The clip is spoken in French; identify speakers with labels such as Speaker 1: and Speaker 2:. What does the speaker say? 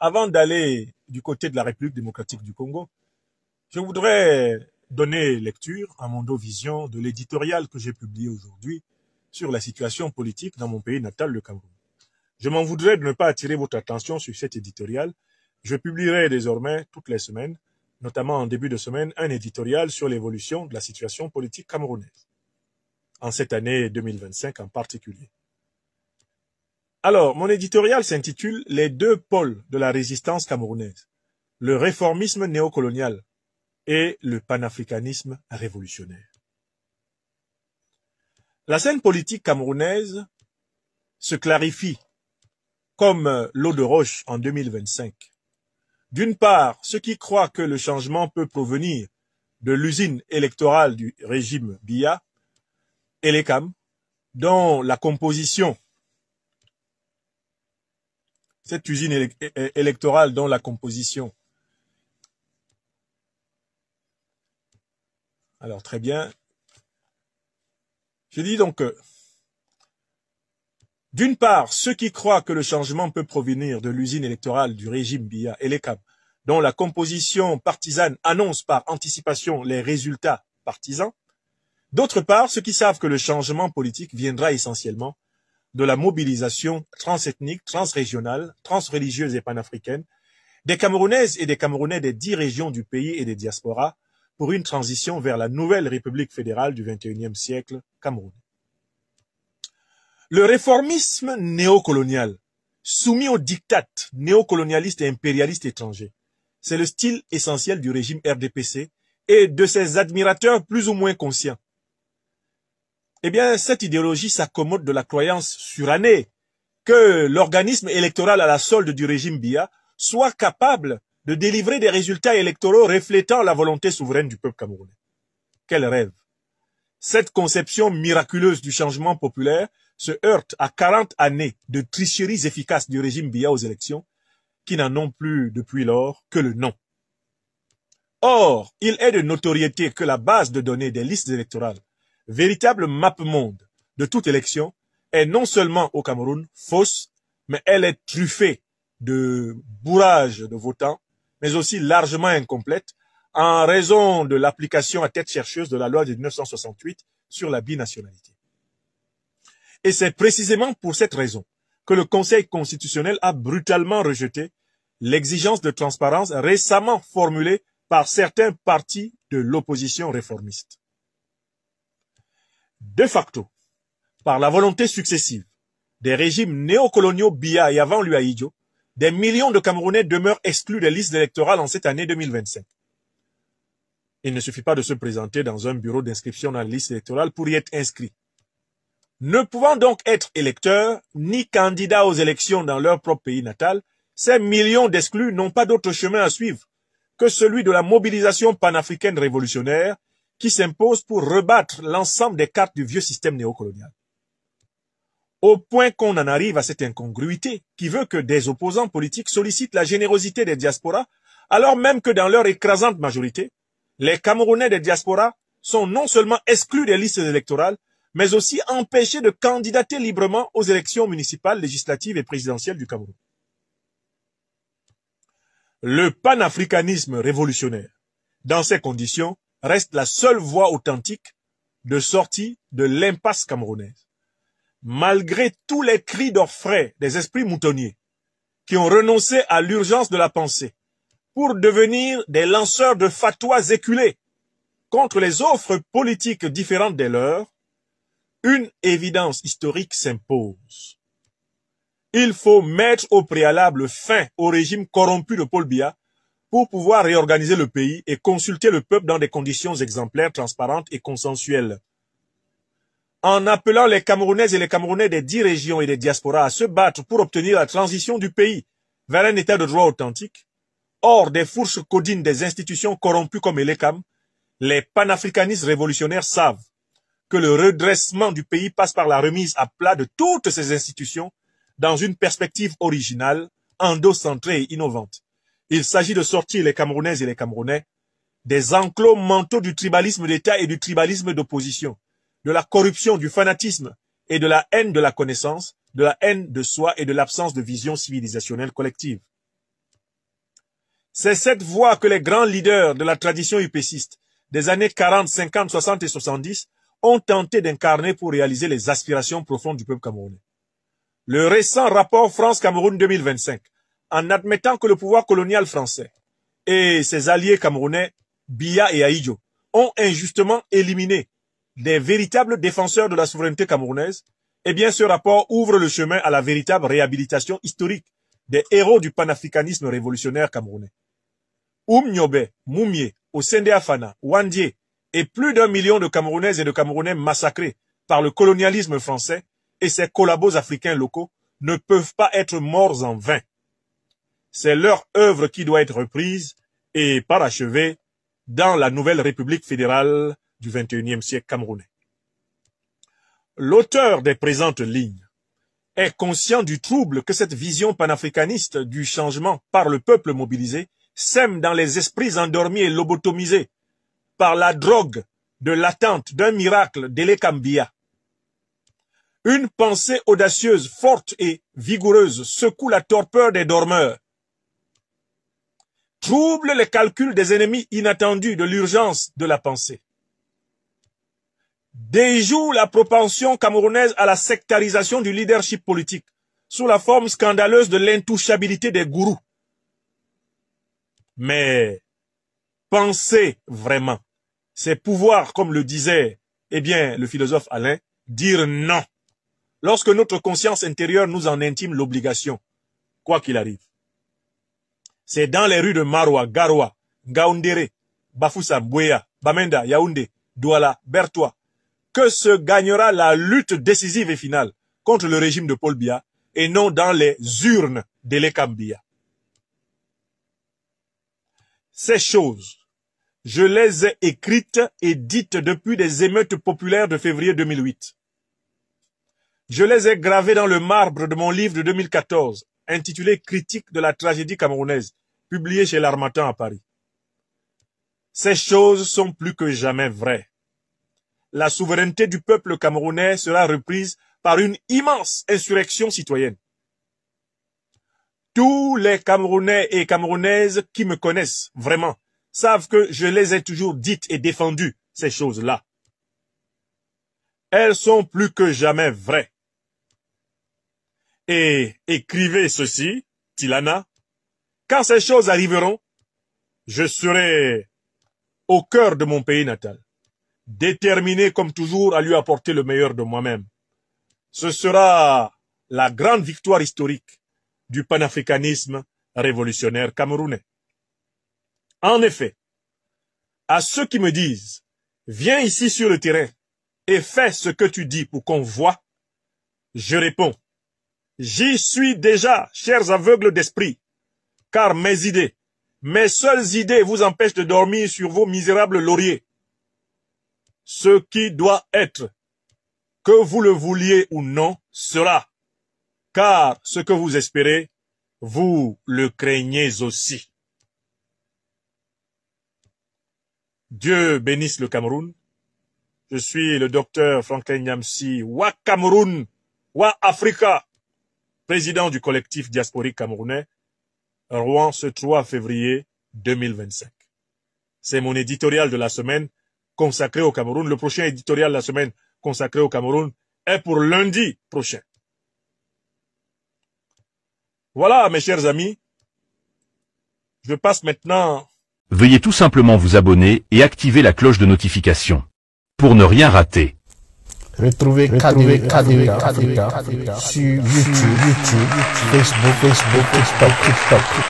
Speaker 1: avant d'aller du côté de la République démocratique du Congo, je voudrais donner lecture à mon vision de l'éditorial que j'ai publié aujourd'hui sur la situation politique dans mon pays natal, le Cameroun. Je m'en voudrais de ne pas attirer votre attention sur cet éditorial. Je publierai désormais toutes les semaines, notamment en début de semaine, un éditorial sur l'évolution de la situation politique camerounaise, en cette année 2025 en particulier. Alors, mon éditorial s'intitule « Les deux pôles de la résistance camerounaise, le réformisme néocolonial et le panafricanisme révolutionnaire ». La scène politique camerounaise se clarifie comme l'eau de roche en 2025. D'une part, ceux qui croient que le changement peut provenir de l'usine électorale du régime Biya, Elekam, dont la composition, cette usine électorale dont la composition, alors très bien, je dis donc que d'une part, ceux qui croient que le changement peut provenir de l'usine électorale du régime Biya, Elekam, dont la composition partisane annonce par anticipation les résultats partisans. D'autre part, ceux qui savent que le changement politique viendra essentiellement de la mobilisation transethnique, transrégionale, transreligieuse et panafricaine des Camerounaises et des Camerounais des 10 régions du pays et des diasporas pour une transition vers la nouvelle République fédérale du XXIe siècle camerounais. Le réformisme néocolonial, soumis aux diktats néocolonialistes et impérialistes étrangers, c'est le style essentiel du régime RDPC et de ses admirateurs plus ou moins conscients. Eh bien, cette idéologie s'accommode de la croyance surannée que l'organisme électoral à la solde du régime Biya soit capable de délivrer des résultats électoraux reflétant la volonté souveraine du peuple camerounais. Quel rêve! Cette conception miraculeuse du changement populaire se heurte à 40 années de tricheries efficaces du régime Biya aux élections, qui n'en ont plus depuis lors que le nom. Or, il est de notoriété que la base de données des listes électorales, véritable map-monde de toute élection, est non seulement au Cameroun fausse, mais elle est truffée de bourrage de votants, mais aussi largement incomplète, en raison de l'application à tête chercheuse de la loi de 1968 sur la binationalité. Et c'est précisément pour cette raison que le Conseil constitutionnel a brutalement rejeté l'exigence de transparence récemment formulée par certains partis de l'opposition réformiste. De facto, par la volonté successive des régimes néocoloniaux Biya et avant l'UAIDJO, des millions de Camerounais demeurent exclus des listes électorales en cette année 2025. Il ne suffit pas de se présenter dans un bureau d'inscription dans la liste électorale pour y être inscrit. Ne pouvant donc être électeurs ni candidats aux élections dans leur propre pays natal, ces millions d'exclus n'ont pas d'autre chemin à suivre que celui de la mobilisation panafricaine révolutionnaire qui s'impose pour rebattre l'ensemble des cartes du vieux système néocolonial. Au point qu'on en arrive à cette incongruité qui veut que des opposants politiques sollicitent la générosité des diasporas, alors même que dans leur écrasante majorité, les Camerounais des diasporas sont non seulement exclus des listes électorales, mais aussi empêchés de candidater librement aux élections municipales, législatives et présidentielles du Cameroun. Le panafricanisme révolutionnaire, dans ces conditions, reste la seule voie authentique de sortie de l'impasse camerounaise. Malgré tous les cris d'orfraie des esprits moutonniers qui ont renoncé à l'urgence de la pensée pour devenir des lanceurs de fatwas éculés contre les offres politiques différentes des leurs, une évidence historique s'impose. Il faut mettre au préalable fin au régime corrompu de Paul Biya pour pouvoir réorganiser le pays et consulter le peuple dans des conditions exemplaires, transparentes et consensuelles. En appelant les Camerounaises et les Camerounais des 10 régions et des diasporas à se battre pour obtenir la transition du pays vers un état de droit authentique, hors des fourches codines des institutions corrompues comme Elekam, les panafricanistes révolutionnaires savent que le redressement du pays passe par la remise à plat de toutes ces institutions dans une perspective originale, endocentrée et innovante. Il s'agit de sortir les Camerounaises et les Camerounais des enclos mentaux du tribalisme d'État et du tribalisme d'opposition, de la corruption, du fanatisme et de la haine de la connaissance, de la haine de soi et de l'absence de vision civilisationnelle collective. C'est cette voie que les grands leaders de la tradition UPCiste des années 40, 50, 60 et 70 ont tenté d'incarner pour réaliser les aspirations profondes du peuple camerounais. Le récent rapport France-Cameroun 2025, en admettant que le pouvoir colonial français et ses alliés camerounais, Biya et Ahidjo, ont injustement éliminé des véritables défenseurs de la souveraineté camerounaise, eh bien ce rapport ouvre le chemin à la véritable réhabilitation historique des héros du panafricanisme révolutionnaire camerounais. Nyobe, Moumie, Osende Afana, Wandie et plus d'1 million de Camerounaises et de Camerounais massacrés par le colonialisme français et ses collabos africains locaux ne peuvent pas être morts en vain. C'est leur œuvre qui doit être reprise et parachevée dans la nouvelle République fédérale du XXIe siècle camerounais. L'auteur des présentes lignes est conscient du trouble que cette vision panafricaniste du changement par le peuple mobilisé sème dans les esprits endormis et lobotomisés par la drogue de l'attente d'un miracle d'Elekambia. Une pensée audacieuse, forte et vigoureuse secoue la torpeur des dormeurs, trouble les calculs des ennemis inattendus de l'urgence de la pensée, déjoue la propension camerounaise à la sectarisation du leadership politique sous la forme scandaleuse de l'intouchabilité des gourous. Mais penser vraiment, c'est pouvoir, comme le disait le philosophe Alain, dire non, lorsque notre conscience intérieure nous en intime l'obligation, quoi qu'il arrive. C'est dans les rues de Maroua, Garoua, Ngaoundéré, Bafoussa, Bouéa, Bamenda, Yaoundé, Douala, Bertois, que se gagnera la lutte décisive et finale contre le régime de Paul Biya et non dans les urnes d'Elekambia. Ces choses, je les ai écrites et dites depuis des émeutes populaires de février 2008. Je les ai gravées dans le marbre de mon livre de 2014, intitulé Critique de la tragédie camerounaise, publié chez l'Harmattan à Paris. Ces choses sont plus que jamais vraies. La souveraineté du peuple camerounais sera reprise par une immense insurrection citoyenne. Tous les Camerounais et Camerounaises qui me connaissent vraiment savent que je les ai toujours dites et défendues, ces choses-là. Elles sont plus que jamais vraies. Et écrivez ceci, Tilana, quand ces choses arriveront, je serai au cœur de mon pays natal, déterminé comme toujours à lui apporter le meilleur de moi-même. Ce sera la grande victoire historique du panafricanisme révolutionnaire camerounais. En effet, à ceux qui me disent « Viens ici sur le terrain et fais ce que tu dis pour qu'on voie », je réponds « J'y suis déjà, chers aveugles d'esprit, car mes idées, mes seules idées vous empêchent de dormir sur vos misérables lauriers. Ce qui doit être, que vous le vouliez ou non, sera. Car ce que vous espérez, vous le craignez aussi. » Dieu bénisse le Cameroun. Je suis le docteur Franklin Nyamsi, Wa Cameroun, Wa Africa, président du collectif diasporique camerounais, Rouen, ce 3 février 2025. C'est mon éditorial de la semaine consacré au Cameroun. Le prochain éditorial de la semaine consacré au Cameroun est pour lundi prochain. Voilà, mes chers amis. Je passe maintenant.
Speaker 2: Veuillez tout simplement vous abonner et activer la cloche de notification pour ne rien rater.
Speaker 3: Retrouvez KDV Africa sur YouTube, Facebook, TikTok.